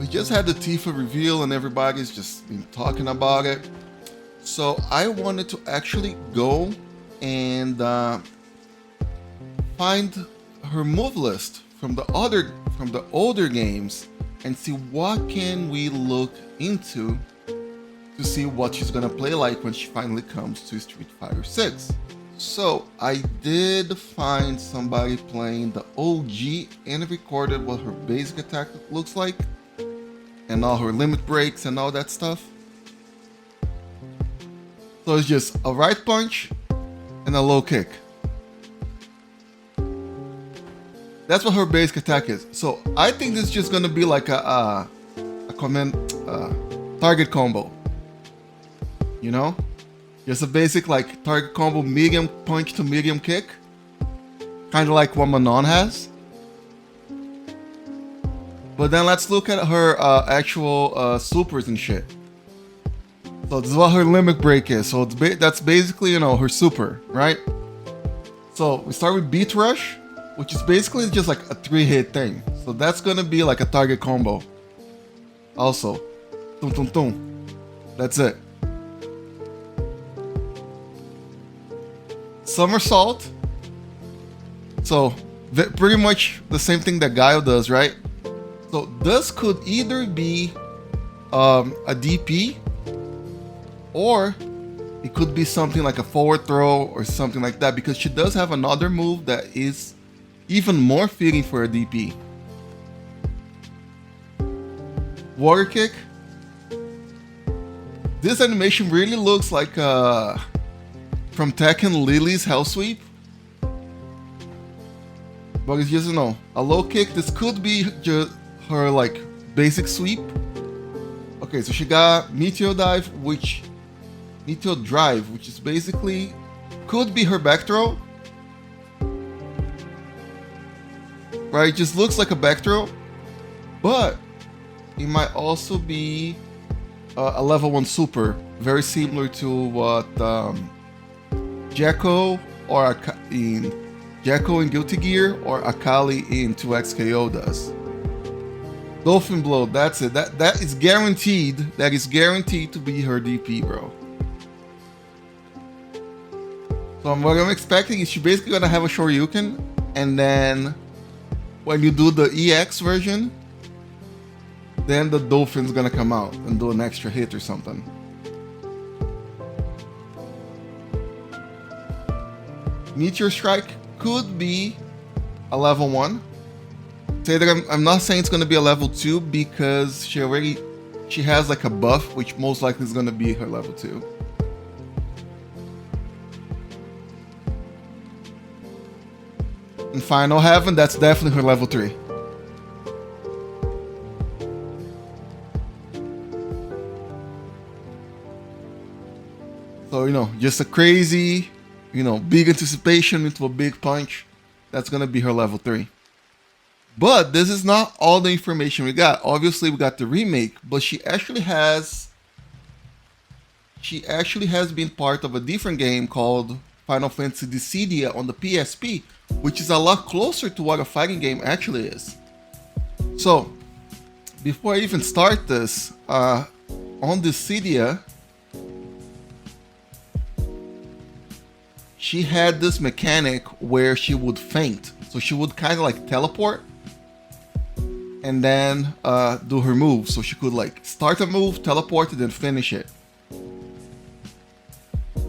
we just had the Tifa reveal and everybody's just been talking about it. So I wanted to actually go and find her move list from the older games and see what can we look into to see what she's gonna play like when she finally comes to Street Fighter 6. So I did find somebody playing the OG and recorded what her basic attack looks like and all her limit breaks and all that stuff. So it's just a right punch and a low kick. That's what her basic attack is. So I think this is just gonna be like a target combo. You know? Just a basic like target combo, medium punch to medium kick. Kind of like what Manon has. But then let's look at her actual supers and shit. So this is what her limit break is. So that's basically, you know, her super, right? So we start with Beat Rush, which is basically just like a 3-hit thing. So that's gonna be like a target combo. Also, tum tum tum. That's it. Somersault. So pretty much the same thing that Guile does, right? So this could either be a DP, or it could be something like a forward throw or something like that, because she does have another move that is even more fitting for a DP. Water kick. This animation really looks like from Tekken Lily's Hell Sweep. But it's just, you know, a low kick. This could be just her like basic sweep. Okay, so she got Meteor Drive, which is basically could be her back throw. Right, it just looks like a back throw, but it might also be a level 1 super, very similar to what Jekko in Guilty Gear or Akali in 2XKO does. Dolphin Blow, that's it. That is guaranteed. That is guaranteed to be her DP, bro. So what I'm expecting is she's basically gonna have a Shoryuken, and then when you do the EX version, then the Dolphin's gonna come out and do an extra hit or something. Meteor Strike could be a level 1. Say that I'm not saying it's gonna be a level 2 because she has like a buff, which most likely is gonna be her level 2. And Final Heaven, that's definitely her level 3. So, you know, just a crazy, you know, big anticipation into a big punch. That's gonna be her level 3. But this is not all the information we got. Obviously, we got the remake, but she actually has been part of a different game called Final Fantasy Dissidia on the PSP, which is a lot closer to what a fighting game actually is. So, before I even start this, on Dissidia, she had this mechanic where she would feint. So she would kind of like teleport and then do her move. So she could like start a move, teleport, and then finish it.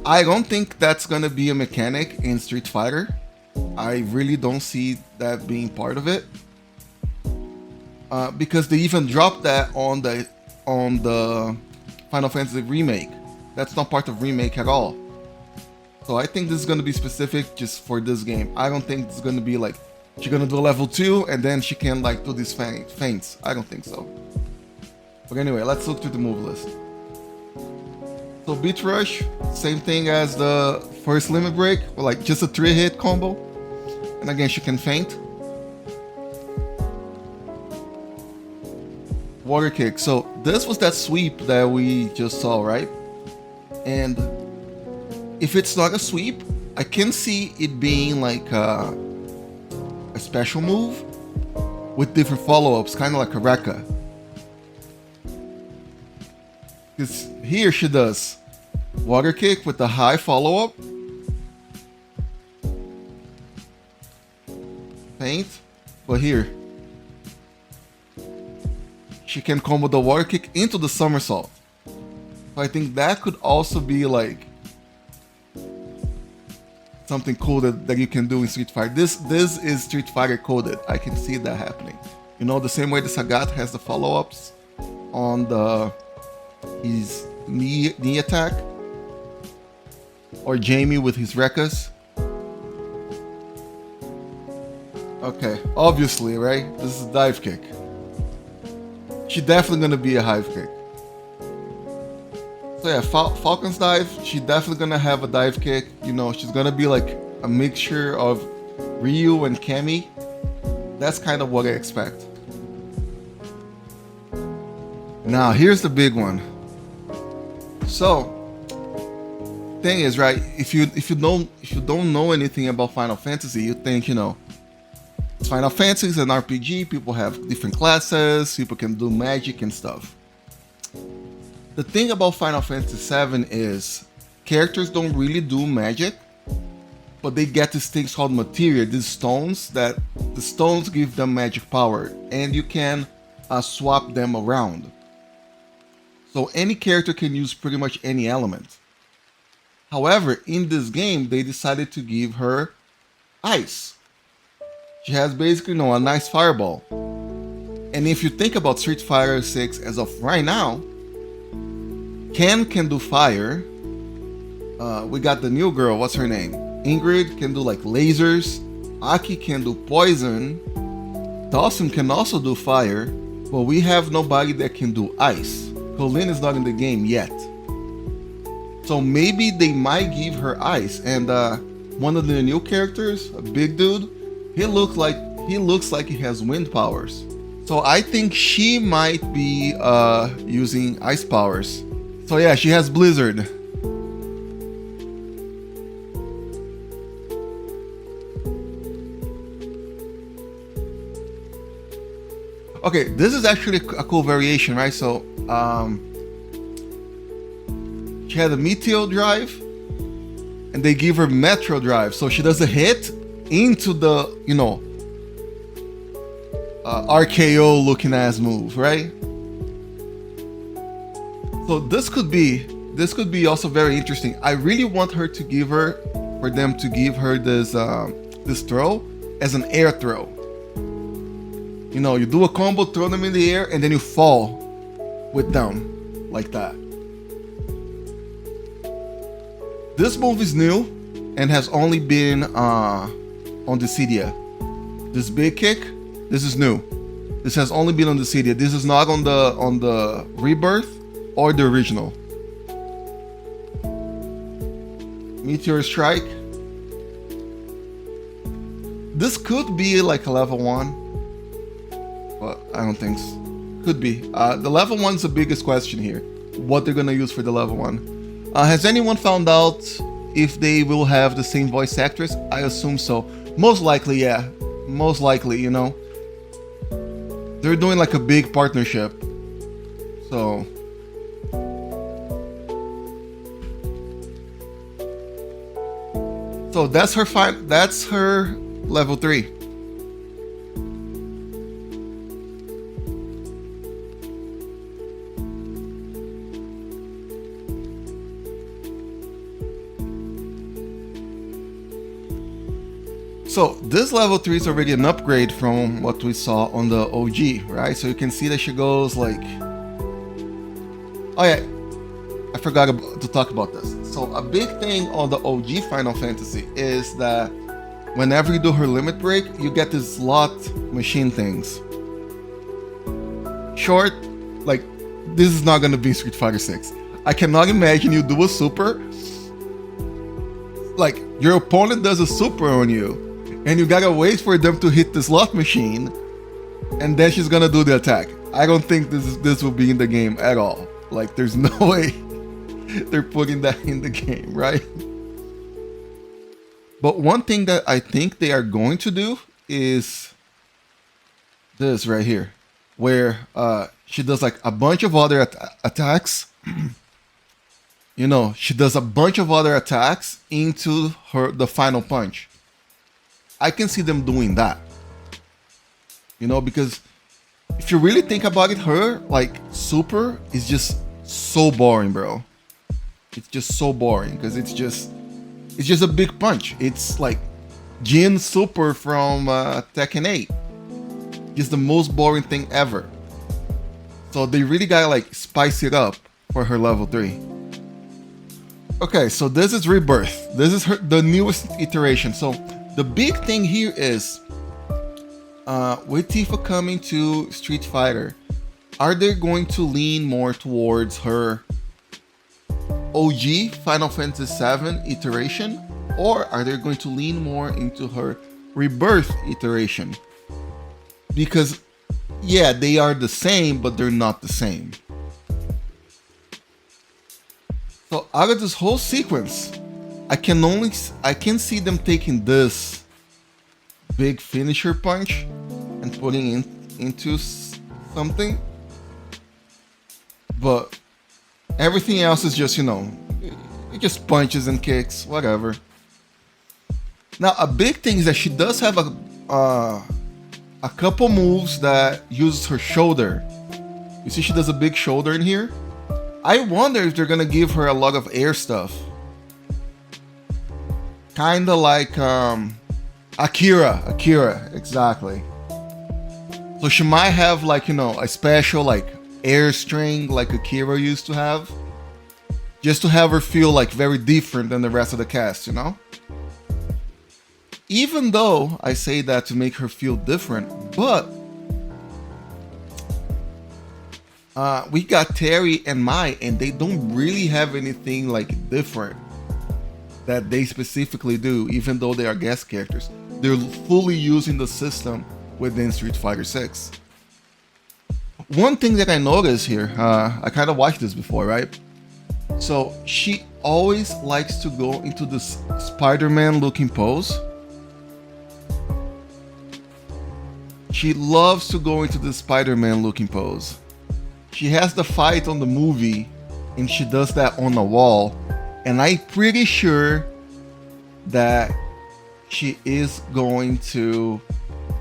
I don't think that's gonna be a mechanic in Street Fighter. I really don't see that being part of it. Because they even dropped that on the Final Fantasy remake. That's not part of remake at all. So I think this is gonna be specific just for this game. I don't think it's gonna be like she's gonna do a level 2 and then she can like do these feints. I don't think so. But anyway, let's look through the move list. So Beat Rush, same thing as the first limit break, or like just a 3-hit combo. And again, she can feint. Water kick. So this was that sweep that we just saw, right? And if it's not a sweep, I can see it being like a special move with different follow-ups, kind of like a Rekka. Because here she does water kick with the high follow-up. Feint. But here, she can combo the water kick into the somersault. So I think that could also be like something cool that you can do in Street Fighter. This is Street Fighter coded. I can see that happening. You know, the same way the Sagat has the follow-ups on his knee attack, or Jamie with his Rekkas. Okay, obviously, right? This is dive kick. She's definitely gonna be a hive kick. So yeah, Falcon's dive, she's definitely gonna have a dive kick. You know, she's gonna be like a mixture of Ryu and Cammy. That's kind of what I expect. Now, here's the big one. So, thing is, right? If you don't know anything about Final Fantasy, you think, you know, Final Fantasy is an RPG. People have different classes. People can do magic and stuff. The thing about Final Fantasy VII is characters don't really do magic, but they get these things called materia, these stones that the stones give them magic power, and you can swap them around. So any character can use pretty much any element. However, in this game, they decided to give her ice. She has basically, you know, a nice fireball. And if you think about Street Fighter 6 as of right now, Ken can do fire. We got the new girl, what's her name? Ingrid can do like lasers. Aki can do poison. Dawson can also do fire. But we have nobody that can do ice. Colleen is not in the game yet. So maybe they might give her ice. And one of the new characters, a big dude, he looks like he has wind powers. So I think she might be using ice powers. So yeah, she has Blizzard. Okay, this is actually a cool variation, right? So she had a Meteor drive, and they give her Metro drive. So she does a hit into the, you know, RKO looking ass move, right? So this could be also very interesting. I really want for them to give her this throw as an air throw. You know, you do a combo, throw them in the air, and then you fall with them like that. This move is new and has only been on Dissidia. This big kick, this is new. This has only been on Dissidia. This is not on the Rebirth or the original. Meteor Strike. This could be like a level 1, but I don't think so. Could be. The level 1's the biggest question here. What they're gonna use for the level 1. Has anyone found out if they will have the same voice actress? I assume so. Most likely, yeah. Most likely, you know. They're doing like a big partnership. So that's her level 3. So this level 3 is already an upgrade from what we saw on the OG, right? So you can see that she goes like... Oh yeah, I forgot to talk about this. So a big thing on the OG Final Fantasy is that whenever you do her limit break, you get these slot machine things. Short, like, this is not gonna be Street Fighter 6. I cannot imagine you do a super, like, your opponent does a super on you, and you gotta wait for them to hit the slot machine, and then she's gonna do the attack. I don't think this will be in the game at all. Like, there's no way they're putting that in the game, right? But one thing that I think they are going to do is this right here, where she does like a bunch of other attacks, you know, she does a bunch of other attacks into the final punch. I can see them doing that. You know, because if you really think about it, her like super is just so boring, bro. It's just so boring because it's just a big punch. It's like Jin Super from Tekken 8. Just the most boring thing ever. So they really gotta like spice it up for her level 3. Okay, so this is Rebirth. This is the newest iteration. So the big thing here is with Tifa coming to Street Fighter, are they going to lean more towards her OG Final Fantasy VII iteration, or are they going to lean more into her Rebirth iteration? Because yeah, they are the same, but they're not the same. So out of this whole sequence, I can see them taking this big finisher punch and putting into something, but everything else is just, you know, it just punches and kicks, whatever. Now a big thing is that she does have a couple moves that uses her shoulder. You see she does a big shoulder in here. I wonder if they're gonna give her a lot of air stuff. Kinda like Akira, exactly. So she might have like, you know, a special like air string like Akira used to have. Just to have her feel like very different than the rest of the cast, you know? Even though I say that to make her feel different, but we got Terry and Mai, and they don't really have anything like different that they specifically do, even though they are guest characters. They're fully using the system within Street Fighter 6. One thing that I noticed here, I kind of watched this before, right? So she always likes to go into this Spider-Man looking pose. She loves to go into the Spider-Man looking pose. She has the fight on the movie and she does that on the wall. And I'm pretty sure that she is going to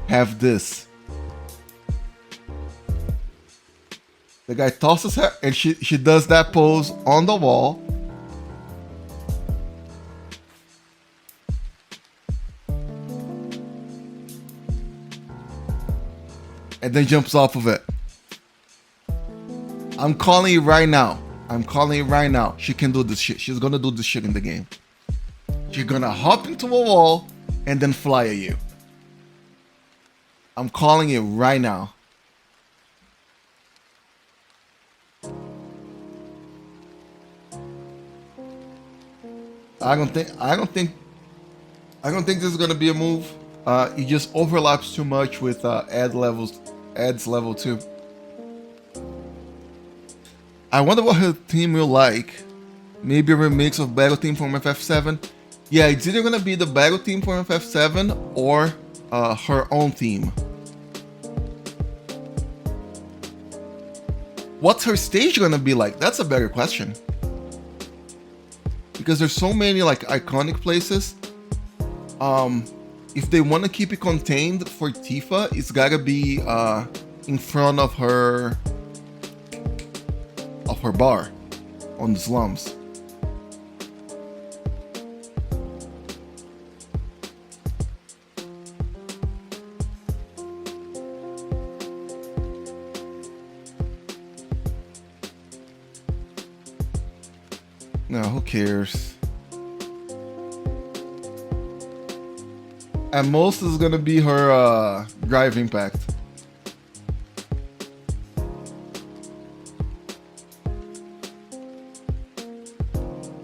have this. The guy tosses her and she does that pose on the wall. And then jumps off of it. I'm calling it right now. She can do this shit. She's gonna do this shit in the game. She's gonna hop into a wall and then fly at you. I'm calling it right now. I don't think this is gonna be a move. It just overlaps too much with Ed's level 2. I wonder what her team will like. Maybe a remix of Battle Team from FF7. Yeah, it's either gonna be the Battle Team from FF7 or her own team. What's her stage gonna be like? That's a better question. Because there's so many like iconic places. If they want to keep it contained for Tifa, it's gotta be in front of her bar on the slums. No, who cares? At most, is gonna be her drive impact.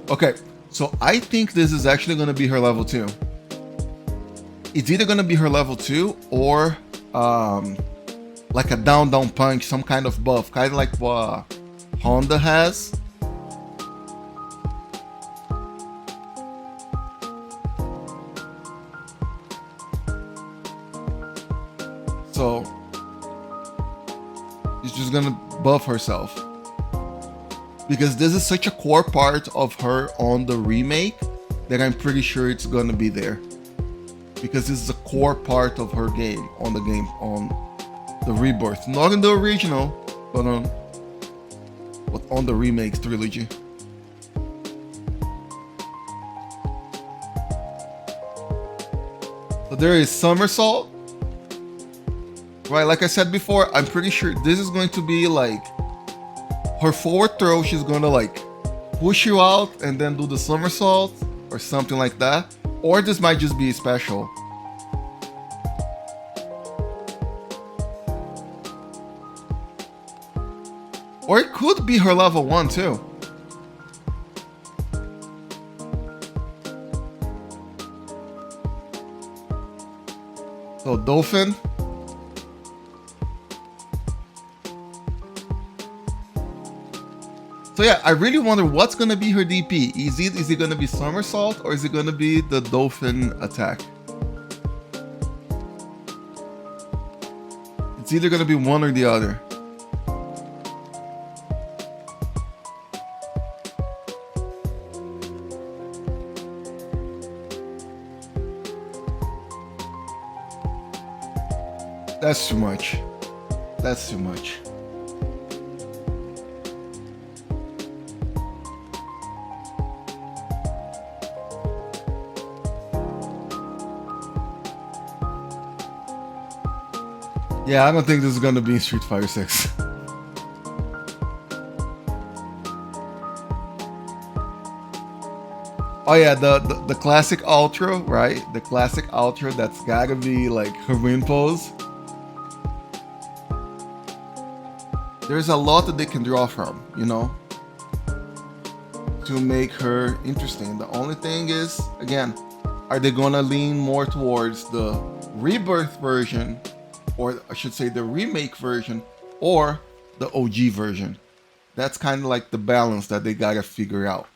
Okay, so I think this is actually gonna be her level 2. It's either gonna be her level 2 or like a down punch, some kind of buff, kind of like what Honda has. So she's just gonna buff herself. Because this is such a core part of her on the remake that I'm pretty sure it's gonna be there. Because this is a core part of her game on the Rebirth. Not in the original, but on the remakes trilogy. So there is Somersault. Right, like I said before, I'm pretty sure this is going to be like her forward throw. She's gonna like push you out and then do the somersault or something like that. Or this might just be special. Or it could be her level 1 too. So Dolphin. So yeah, I really wonder what's gonna be her DP. Is it gonna be somersault or is it gonna be the dolphin attack? It's either gonna be one or the other. That's too much. That's too much. Yeah, I don't think this is gonna be Street Fighter 6. Oh yeah, the classic Ultra, right? The classic Ultra, that's gotta be like her win pose. There's a lot that they can draw from, you know, to make her interesting. The only thing is, again, are they gonna lean more towards the Rebirth version, or I should say the remake version, or the OG version? That's kind of like the balance that they gotta figure out.